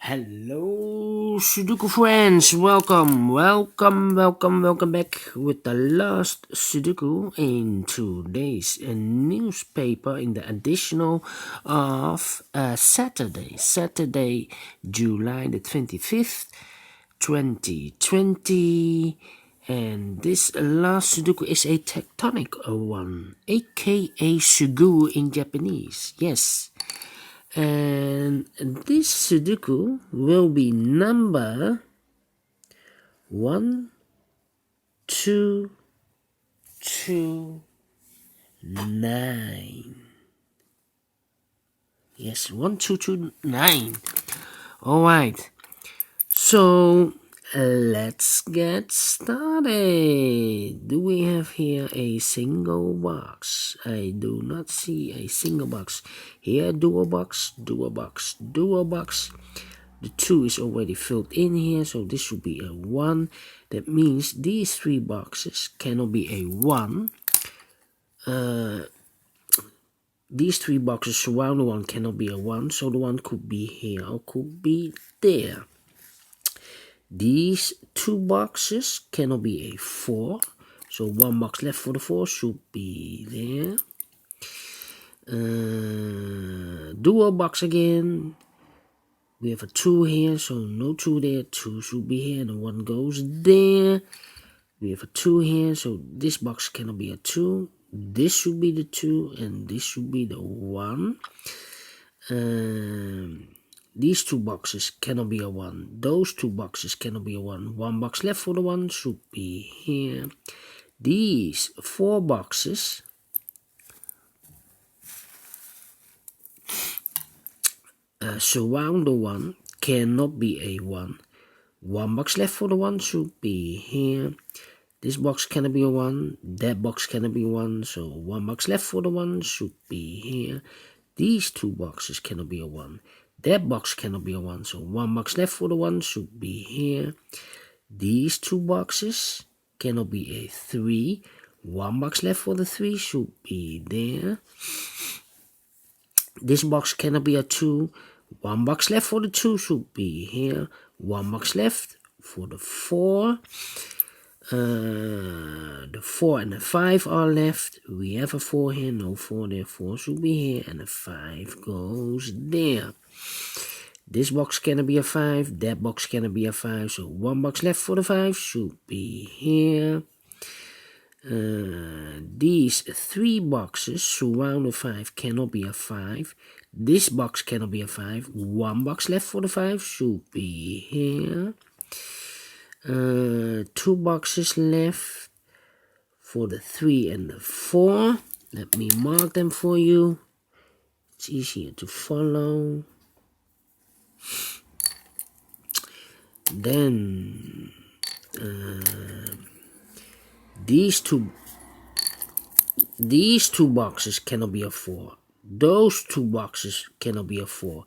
Hello Sudoku friends, welcome back with the last Sudoku in today's newspaper in the additional of Saturday, July the 25th, 2020. And this last Sudoku is a tectonic one, a.k.a. Suguru in Japanese, yes. And this Sudoku will be number 1229. Yes, 1229. Alright, so let's get started. Do we have here a single box? I do not see a single box. Here, dual box. The 2 is already filled in here, so this should be a 1. That means these 3 boxes cannot be a 1. These 3 boxes surround the 1 cannot be a 1, so the 1 could be here or could be there. These 2 boxes cannot be a 4, so 1 box left for the 4 should be there. Dual box again. We have a 2 here, so no 2 there. 2 should be here, and 1 goes there. We have a 2 here, so this box cannot be a 2. This should be the 2, and this should be the 1. These 2 boxes cannot be a 1. Those 2 boxes cannot be a 1. 1 box left for the 1 should be here. These 4 boxes surround the 1 cannot be a 1. 1 box left for the 1 should be here. This box cannot be a 1. That box cannot be 1. So 1 box left for the 1 should be here. These 2 boxes cannot be a 1. That box cannot be a 1. So 1 box left for the 1 should be here. These 2 boxes cannot be a 3. 1 box left for the 3 should be there. This box cannot be a 2. 1 box left for the 2 should be here. 1 box left for the 4. The 4 and the 5 are left. We have a 4 here, no 4 there. 4 should be here, and the 5 goes there. This box cannot be a 5. That box cannot be a 5. So 1 box left for the 5 should be here. These 3 boxes surround the 5 cannot be a 5. This box cannot be a 5. 1 box left for the 5 should be here. 2 boxes left for the 3 and the 4. Let me mark them for you. It's easier to follow. Then these two boxes cannot be a 4. Those 2 boxes cannot be a 4.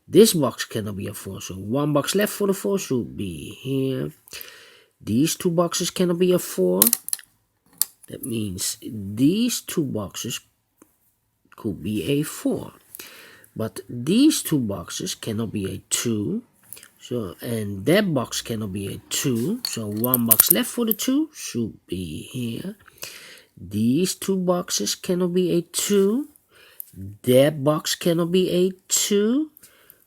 This box cannot be a 4, so 1 box left for the 4 should be here. These 2 boxes cannot be a 4. That means these 2 boxes could be a 4. But these 2 boxes cannot be a 2. So, and that box cannot be a 2. So 1 box left for the 2 should be here. These 2 boxes cannot be a 2. That box cannot be a 2.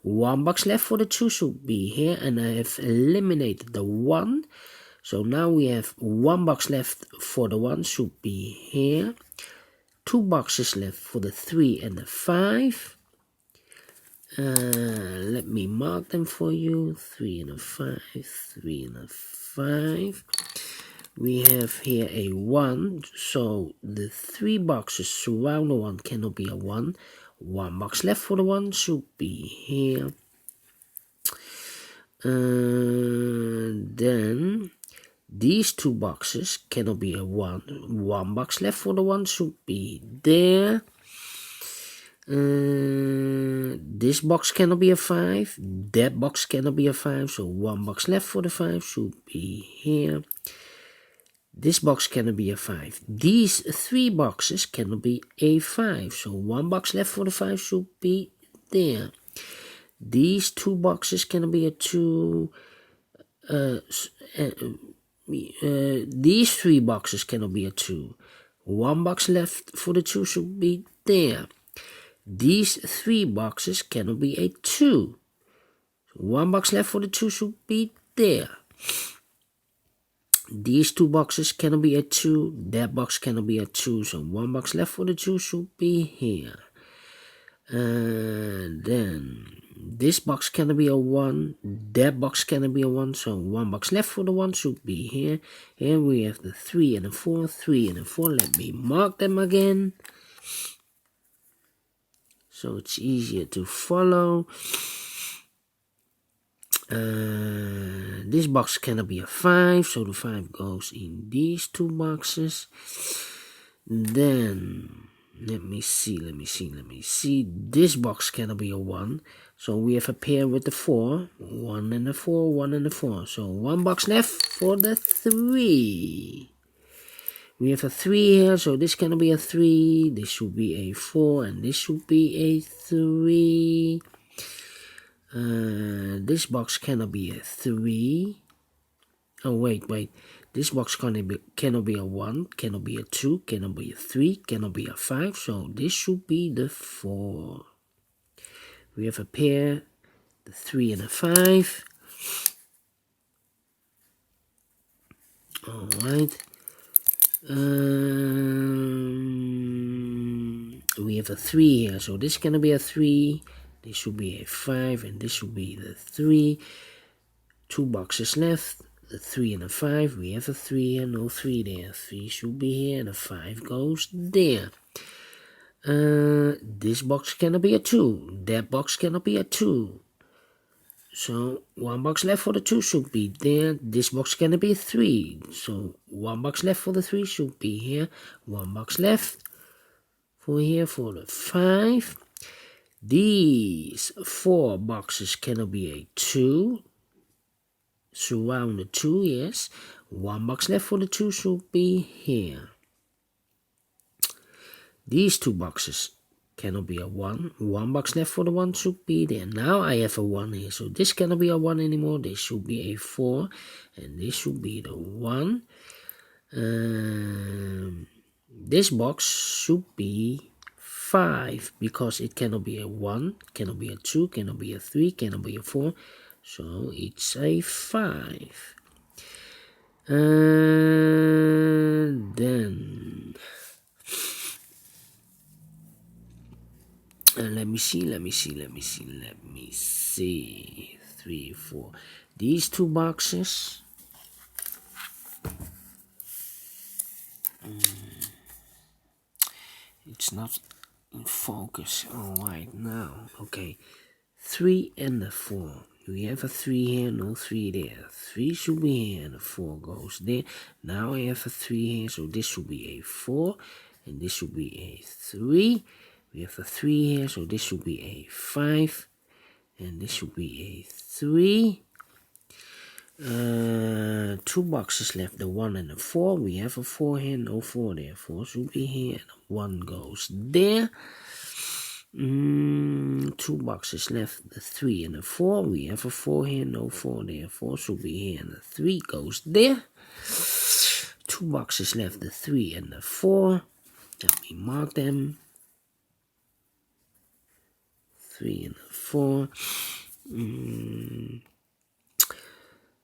1 box left for the 2 should be here, and I have eliminated the 1. So now we have 1 box left for the 1 should be here. 2 boxes left for the 3 and the 5. Let me mark them for you. 3 and a 5, 3 and a 5. We have here a 1, so the 3 boxes surround the 1 cannot be a 1. 1 box left for the 1 should be here. Then these 2 boxes cannot be a 1. 1 box left for the 1 should be there. This box cannot be a 5. That box cannot be a 5. So 1 box left for the 5 should be here. This box cannot be a 5. These 3 boxes cannot be a 5. So 1 box left for the 5 should be there. These two boxes cannot be a 2. These 3 boxes cannot be a 2. 1 box left for the 2 should be there. These 3 boxes cannot be a 2. 1 box left for the 2 should be there. These 2 boxes cannot be a 2. That box cannot be a 2. So 1 box left for the 2 should be here. And then this box cannot be a 1. That box cannot be a 1. So 1 box left for the 1 should be here. Here we have the 3 and the 4. 3 and the 4. Let me mark them again, so it's easier to follow. This box cannot be a 5, so the 5 goes in these 2 boxes. Then let me see. This box cannot be a 1, so we have a pair with the 4. 1 and the 4, 1 and the 4. So 1 box left for the 3. We have a 3 here, so this cannot be a 3. This should be a 4, and this should be a 3. This box cannot be a 3. Oh, wait. This box cannot be a 1, cannot be a 2, cannot be a 3, cannot be a 5. So this should be the 4. We have a pair, the 3 and a 5. Alright. We have a 3 here, so this cannot be a 3. This should be a 5, and this should be the 3. 2 boxes left, the 3 and a 5. We have a 3 here, no 3 there. 3 should be here, and a 5 goes there. This box cannot be a 2. That box cannot be a 2. So 1 box left for the 2 should be there. This box cannot be a 3. So 1 box left for the 3 should be here. 1 box left for here for the 5. These 4 boxes cannot be a 2. Surround the 2, yes. 1 box left for the 2 should be here. These 2 boxes cannot be a 1. 1 box left for the 1 should be there. Now I have a 1 here, so this cannot be a 1 anymore. This should be a 4, and this should be the 1. This box should be 5, because it cannot be a 1, cannot be a 2, cannot be a 3, cannot be a 4. So it's a 5. And then let me see. 3, 4. These 2 boxes. It's not in focus. Alright, now. Okay. 3 and the 4. We have a 3 here, no 3 there. 3 should be here, and the 4 goes there. Now I have a 3 here, so this should be a 4, and this should be a 3. We have a 3 here, so this should be a 5, and this should be a 3. 2 boxes left, the 1 and the 4. We have a 4 here, no 4 there. 4 should be here, and 1 goes there. 2 boxes left, the 3 and the 4. We have a 4 here, no 4 there. 4 should be here, and the 3 goes there. 2 boxes left, the 3 and the 4. Let me mark them. 3 and the 4.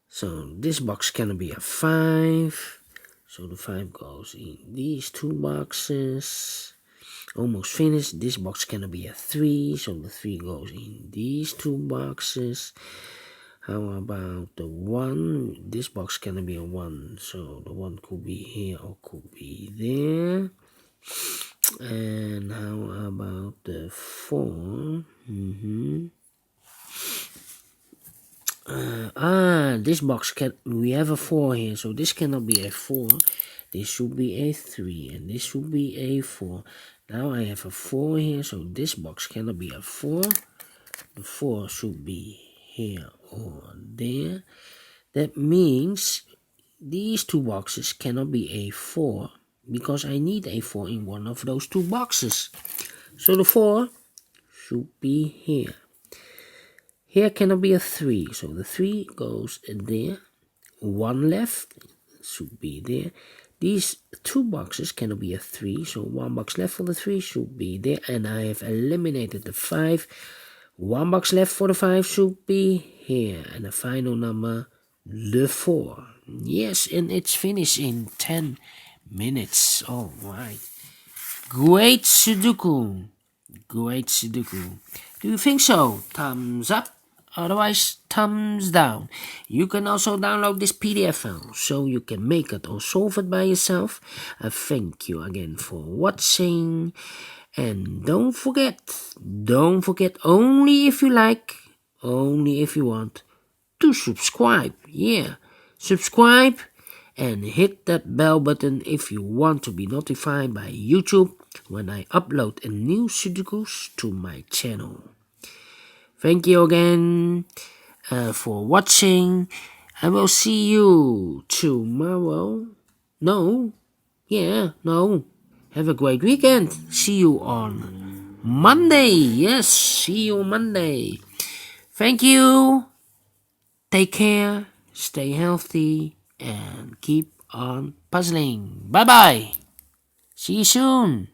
So this box cannot be a 5. So the 5 goes in these 2 boxes. Almost finished. This box cannot be a 3, so the 3 goes in these 2 boxes. How about the 1? This box cannot be a 1, so the 1 could be here or could be there. And how about the 4? This box we have a 4 here, so this cannot be a 4. This should be a 3, and this should be a 4. Now I have a 4 here, so this box cannot be a 4. The 4 should be here or there. That means these 2 boxes cannot be a 4, because I need a 4 in one of those 2 boxes. So the 4 should be here. Here cannot be a 3, so the 3 goes there. 1 left should be there. These 2 boxes cannot be a 3, so 1 box left for the 3 should be there. And I have eliminated the 5. 1 box left for the 5 should be here. And the final number, the 4. Yes, and it's finished in 10 minutes. Alright. Great Sudoku. Great Sudoku. Do you think so? Thumbs up. Otherwise, thumbs down. You can also download this PDF file so you can make it or solve it by yourself. Thank you again for watching. And don't forget, only if you like, only if you want, to subscribe. Yeah, subscribe and hit that bell button if you want to be notified by YouTube when I upload a new Sudokus to my channel. Thank you again for watching. I will see you tomorrow. No. Have a great weekend. See you on Monday. Yes, see you Monday. Thank you. Take care. Stay healthy. And keep on puzzling. Bye-bye. See you soon.